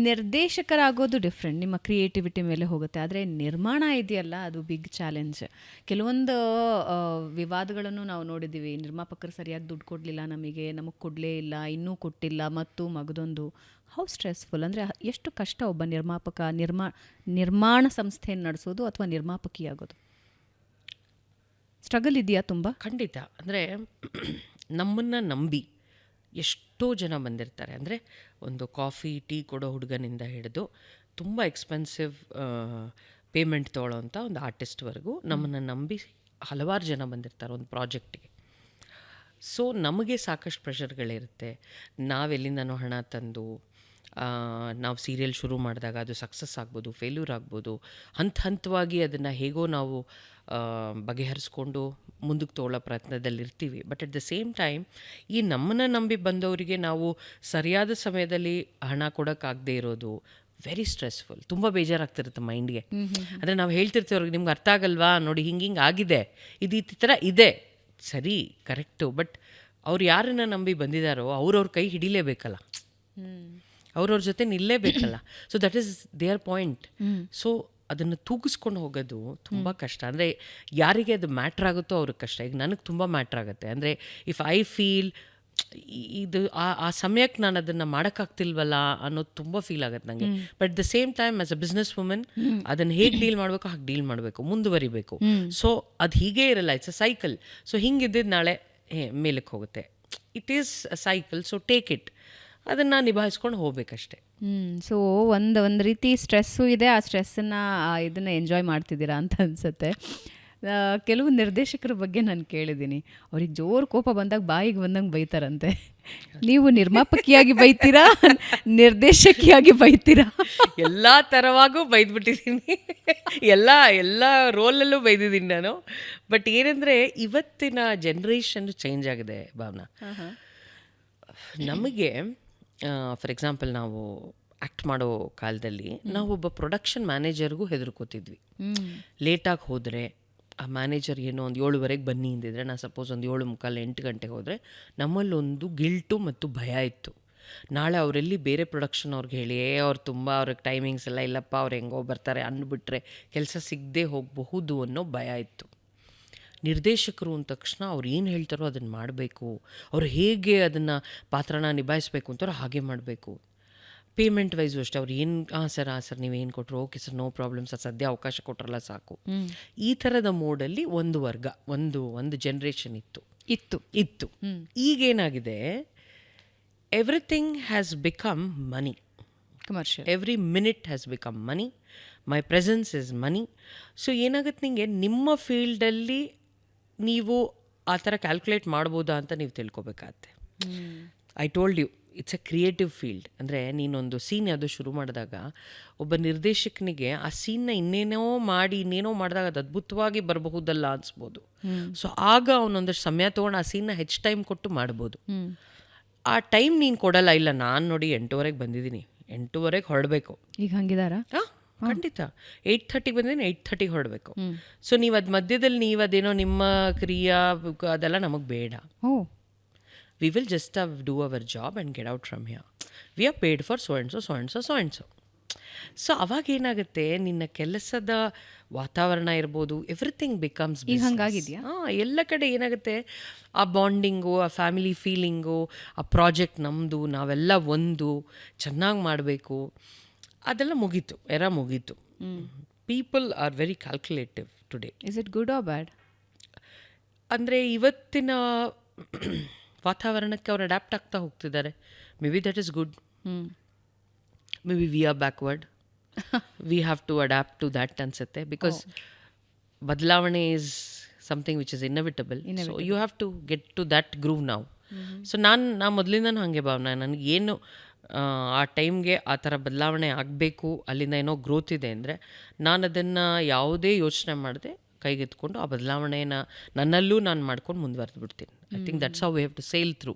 ನಿರ್ದೇಶಕರಾಗೋದು different, ನಿಮ್ಮ creativity ಮೇಲೆ ಹೋಗುತ್ತೆ. ಆದರೆ ನಿರ್ಮಾಣ ಇದೆಯಲ್ಲ, ಅದು ಬಿಗ್ ಚಾಲೆಂಜ್. ಕೆಲವೊಂದು ವಿವಾದಗಳನ್ನು ನಾವು ನೋಡಿದ್ದೀವಿ. ನಿರ್ಮಾಪಕರು ಸರಿಯಾಗಿ ದುಡ್ಡು ಕೊಡಲಿಲ್ಲ, ನಮಗೆ ಕೊಡಲೇ ಇಲ್ಲ, ಇನ್ನೂ ಕೊಟ್ಟಿಲ್ಲ, ಮತ್ತು ಮಗದೊಂದು. ಹೌ ಸ್ಟ್ರೆಸ್ಫುಲ್, ಅಂದರೆ ಎಷ್ಟು ಕಷ್ಟ ಒಬ್ಬ ನಿರ್ಮಾಪಕ ನಿರ್ಮಾಣ ಸಂಸ್ಥೆಯನ್ನು ನಡೆಸೋದು ಅಥವಾ ನಿರ್ಮಾಪಕಿಯಾಗೋದು. ಸ್ಟ್ರಗಲ್ ಇದೆಯಾ ತುಂಬ? ಖಂಡಿತ. ಅಂದರೆ ನಮ್ಮನ್ನು ನಂಬಿ ಎಷ್ಟೋ ಜನ ಬಂದಿರ್ತಾರೆ. ಅಂದರೆ ಒಂದು ಕಾಫಿ ಟೀ ಕೊಡೋ ಹುಡುಗನಿಂದ ಹಿಡಿದು ತುಂಬ ಎಕ್ಸ್ಪೆನ್ಸಿವ್ ಪೇಮೆಂಟ್ ತೊಗೊಳ್ಳೋವಂಥ ಒಂದು ಆರ್ಟಿಸ್ಟ್ವರೆಗೂ ನಮ್ಮನ್ನು ನಂಬಿ ಹಲವಾರು ಜನ ಬಂದಿರ್ತಾರೆ ಒಂದು ಪ್ರಾಜೆಕ್ಟಿಗೆ. ಸೊ ನಮಗೆ ಸಾಕಷ್ಟು ಪ್ರೆಷರ್ಗಳಿರುತ್ತೆ. ನಾವೆಲ್ಲಿಂದನೋ ಹಣ ತಂದು ನಾವು ಸೀರಿಯಲ್ ಶುರು ಮಾಡಿದಾಗ ಅದು ಸಕ್ಸಸ್ ಆಗ್ಬೋದು, ಫೇಲ್ಯೂರ್ ಆಗ್ಬೋದು. ಹಂತವಾಗಿ ಅದನ್ನು ಹೇಗೋ ನಾವು ಬಗೆಹರಿಸ್ಕೊಂಡು ಮುಂದಕ್ಕೆ ತೊಗೊಳ್ಳೋ ಪ್ರಯತ್ನದಲ್ಲಿರ್ತೀವಿ. But at the same time ಈ ನಮ್ಮನ್ನು ನಂಬಿ ಬಂದವರಿಗೆ ನಾವು ಸರಿಯಾದ ಸಮಯದಲ್ಲಿ ಹಣ ಕೊಡೋಕ್ಕಾಗದೇ ಇರೋದು ವೆರಿ ಸ್ಟ್ರೆಸ್ಫುಲ್. ತುಂಬ ಬೇಜಾರಾಗ್ತಿರುತ್ತೆ ಮೈಂಡ್ಗೆ. ಅಂದರೆ ನಾವು ಹೇಳ್ತಿರ್ತೀವಿ ಅವ್ರಿಗೆ, ನಿಮ್ಗೆ ಅರ್ಥ ಆಗಲ್ವಾ, ನೋಡಿ ಹಿಂಗೆ ಆಗಿದೆ, ಇದು ಈ ಥರ ಇದೆ, ಸರಿ ಕರೆಕ್ಟು. ಬಟ್ ಅವ್ರು ಯಾರನ್ನು ನಂಬಿ ಬಂದಿದ್ದಾರೋ ಅವ್ರವ್ರ ಕೈ ಹಿಡಿಲೇಬೇಕಲ್ಲ, ಅವ್ರವ್ರ ಜೊತೆ ನಿಲ್ಲೇಬೇಕಲ್ಲ. So that is their point. So ಅದನ್ನು ತೂಗಿಸ್ಕೊಂಡು ಹೋಗೋದು ತುಂಬ ಕಷ್ಟ. ಅಂದರೆ ಯಾರಿಗೆ ಅದು ಮ್ಯಾಟ್ರ್ ಆಗುತ್ತೋ ಅವ್ರಿಗೆ ಕಷ್ಟ. ಈಗ ನನಗೆ ತುಂಬ ಮ್ಯಾಟ್ರ್ ಆಗುತ್ತೆ. ಅಂದರೆ ಇಫ್ ಐ ಫೀಲ್ ಇದು ಆ ಸಮಯಕ್ಕೆ ನಾನು ಅದನ್ನು ಮಾಡೋಕ್ಕಾಗ್ತಿಲ್ವಲ್ಲ ಅನ್ನೋದು ತುಂಬ ಫೀಲ್ ಆಗುತ್ತೆ ನನಗೆ. But the same time as a business woman ಅದನ್ನು ಹೇಗೆ ಡೀಲ್ ಮಾಡಬೇಕು ಹಾಗೆ ಡೀಲ್ ಮಾಡಬೇಕು, ಮುಂದುವರಿಬೇಕು. ಸೊ ಅದು ಹೀಗೇ ಇರಲ್ಲ, ಇಟ್ಸ್ ಅ ಸೈಕಲ್. ಸೊ ಹಿಂಗಿದ್ದಿದ್ದು ನಾಳೆ ಮೇಲಕ್ಕೆ ಹೋಗುತ್ತೆ. It is a cycle. So take it, ಅದನ್ನು ನಿಭಾಯಿಸ್ಕೊಂಡು ಹೋಗ್ಬೇಕಷ್ಟೆ. ಸೊ ಒಂದು ರೀತಿ ಸ್ಟ್ರೆಸ್ಸು ಇದೆ. ಆ ಸ್ಟ್ರೆಸ್ಸನ್ನು ಇದನ್ನು ಎಂಜಾಯ್ ಮಾಡ್ತಿದ್ದೀರಾ ಅಂತ ಅನಿಸುತ್ತೆ. ಕೆಲವು ನಿರ್ದೇಶಕರ ಬಗ್ಗೆ ನಾನು ಕೇಳಿದ್ದೀನಿ, ಅವ್ರಿಗೆ ಜೋರು ಕೋಪ ಬಂದಾಗ ಬಾಯಿಗೆ ಬಂದಂಗೆ ಬೈತಾರಂತೆ. ನೀವು ನಿರ್ಮಾಪಕಿಯಾಗಿ ಬೈತೀರಾ, ನಿರ್ದೇಶಕಿಯಾಗಿ ಬೈತೀರಾ? ಎಲ್ಲ ಥರವಾಗೂ ಬೈದ್ಬಿಟ್ಟಿದ್ದೀನಿ, ಎಲ್ಲ ರೋಲಲ್ಲೂ ಬೈದಿದ್ದೀನಿ ನಾನು. ಬಟ್ ಏನಂದರೆ ಇವತ್ತಿನ ಜನ್ರೇಷನ್ ಚೇಂಜ್ ಆಗಿದೆ ಭಾವನಾ. ನಮಗೆ ಫಾರ್ ಎಕ್ಸಾಂಪಲ್ ನಾವು ಆ್ಯಕ್ಟ್ ಮಾಡೋ ಕಾಲದಲ್ಲಿ ನಾವೊಬ್ಬ ಪ್ರೊಡಕ್ಷನ್ ಮ್ಯಾನೇಜರ್ಗೂ ಹೆದರ್ಕೋತಿದ್ವಿ. ಲೇಟಾಗಿ ಹೋದರೆ ಆ ಮ್ಯಾನೇಜರ್ ಏನೋ ಒಂದು 7:30 ಬನ್ನಿ ಅಂದಿದ್ರೆ, ನಾನು ಸಪೋಸ್ ಒಂದು 7:45 8 ಗಂಟೆಗೆ ಹೋದರೆ ನಮ್ಮಲ್ಲೊಂದು ಗಿಲ್ಟು ಮತ್ತು ಭಯ ಇತ್ತು. ನಾಳೆ ಅವರೆಲ್ಲಿ ಬೇರೆ ಪ್ರೊಡಕ್ಷನ್ ಅವ್ರಿಗೆ ಹೇಳಿ ಅವ್ರು ತುಂಬ ಅವ್ರಿಗೆ ಟೈಮಿಂಗ್ಸ್ ಎಲ್ಲ ಇಲ್ಲಪ್ಪ, ಅವ್ರು ಹೆಂಗೋ ಬರ್ತಾರೆ ಅಂದ್ಬಿಟ್ರೆ ಕೆಲಸ ಸಿಗದೆ ಹೋಗಬಹುದು ಅನ್ನೋ ಭಯ ಇತ್ತು. ನಿರ್ದೇಶಕರು ಅಂದ ತಕ್ಷಣ ಅವ್ರು ಏನು ಹೇಳ್ತಾರೋ ಅದನ್ನು ಮಾಡಬೇಕು, ಅವ್ರು ಹೇಗೆ ಅದನ್ನು ಪಾತ್ರನ ನಿಭಾಯಿಸಬೇಕು ಅಂತಾರೋ ಹಾಗೆ ಮಾಡಬೇಕು. ಪೇಮೆಂಟ್ ವೈಸು ಅಷ್ಟೇ, ಅವ್ರು ಏನು ಸರ್ ನೀವೇನು ಕೊಟ್ಟರು, okay sir, no problem sir, ಸದ್ಯ ಅವಕಾಶ ಕೊಟ್ಟರಲ್ಲ ಸಾಕು. ಈ ಥರದ ಮೋಡಲ್ಲಿ ಒಂದು ವರ್ಗ, ಒಂದು ಜನ್ರೇಷನ್ ಇತ್ತು. ಈಗೇನಾಗಿದೆ, everything has become money. Commercial. Every minute has become money. My presence is money. So ಏನಾಗುತ್ತೆ, ನಿಮಗೆ ನಿಮ್ಮ ಫೀಲ್ಡಲ್ಲಿ ನೀವು ಆ ಥರ ಕ್ಯಾಲ್ಕುಲೇಟ್ ಮಾಡ್ಬೋದಾ ಅಂತ ನೀವು ತಿಳ್ಕೊಬೇಕಾಗತ್ತೆ. I told you, it's a creative field. ಅಂದರೆ ನೀನೊಂದು ಸೀನ್ ಯಾವುದೋ ಶುರು ಮಾಡಿದಾಗ ಒಬ್ಬ ನಿರ್ದೇಶಕನಿಗೆ ಆ ಸೀನ್ನ ಇನ್ನೇನೋ ಮಾಡಿದಾಗ ಅದು ಅದ್ಭುತವಾಗಿ ಬರಬಹುದಲ್ಲ ಅನಿಸ್ಬೋದು. ಸೊ ಆಗ ಅವನೊಂದಷ್ಟು ಸಮಯ ತೊಗೊಂಡು ಆ ಸೀನ್ನ ಹೆಚ್ಚು ಟೈಮ್ ಕೊಟ್ಟು ಮಾಡ್ಬೋದು. ಆ ಟೈಮ್ ನೀನು ಕೊಡಲ್ಲ. ಇಲ್ಲ, ನಾನು ನೋಡಿ 8:00 ಬಂದಿದ್ದೀನಿ, 8:00 ಹೊರಡಬೇಕು. ಈಗ ಹಂಗಿದಾರಾ? ಖಂಡಿತ 8:30 ಬಂದಿದ್ದೀನಿ, 8:30 ಹೊರಡಬೇಕು. ಸೊ ನೀವು ಅದು ಮಧ್ಯದಲ್ಲಿ ನೀವು ಅದೇನೋ ನಿಮ್ಮ ಕ್ರಿಯಾ ಅದೆಲ್ಲ ನಮಗೆ ಬೇಡ. We will just do our job and get out from here. We are paid for so and so. So ಅವಾಗ ಏನಾಗುತ್ತೆ, ನಿನ್ನ ಕೆಲಸದ ವಾತಾವರಣ ಇರ್ಬೋದು, ಎವ್ರಿಥಿಂಗ್ ಬಿಕಮ್ಸ್. ಈಗ ಹಂಗಾಗಿದೆಯಾ? ಎಲ್ಲ ಕಡೆ ಏನಾಗುತ್ತೆ, ಆ ಬಾಂಡಿಂಗು, ಆ ಫ್ಯಾಮಿಲಿ ಫೀಲಿಂಗು, ಆ ಪ್ರಾಜೆಕ್ಟ್ ನಮ್ಮದು, ನಾವೆಲ್ಲ ಒಂದು ಚೆನ್ನಾಗಿ ಮಾಡಬೇಕು, ಅದೆಲ್ಲ ಮುಗೀತು. People are very calculative today. Is it good or bad? ಅಂದರೆ ಇವತ್ತಿನ ವಾತಾವರಣಕ್ಕೆ ಅವ್ರು ಅಡ್ಯಾಪ್ಟ್ ಆಗ್ತಾ ಹೋಗ್ತಿದ್ದಾರೆ. Maybe that is good. Maybe we are backward. We have to adapt to that ಅನ್ಸುತ್ತೆ. ಬಿಕಾಸ್ ಬದಲಾವಣೆ is something which is inevitable. So you have to get to that groove ನಾವು. So ನಾನು ಮೊದಲಿಂದನೂ ಹಾಗೆ ಭಾವನಾ, ನನಗೇನು ಆ ಟೈಮ್ಗೆ ಆ ಥರ ಬದಲಾವಣೆ ಆಗಬೇಕು, ಅಲ್ಲಿಂದ ಏನೋ ಗ್ರೋತ್ ಇದೆ ಅಂದರೆ ನಾನು ಅದನ್ನು ಯಾವುದೇ ಯೋಚನೆ ಮಾಡದೆ ಕೈಗೆತ್ಕೊಂಡು ಆ ಬದಲಾವಣೆನ ನನ್ನಲ್ಲೂ ನಾನು ಮಾಡ್ಕೊಂಡು ಮುಂದುವರೆದು ಬಿಡ್ತೀನಿ. I think that's how we have to sail through.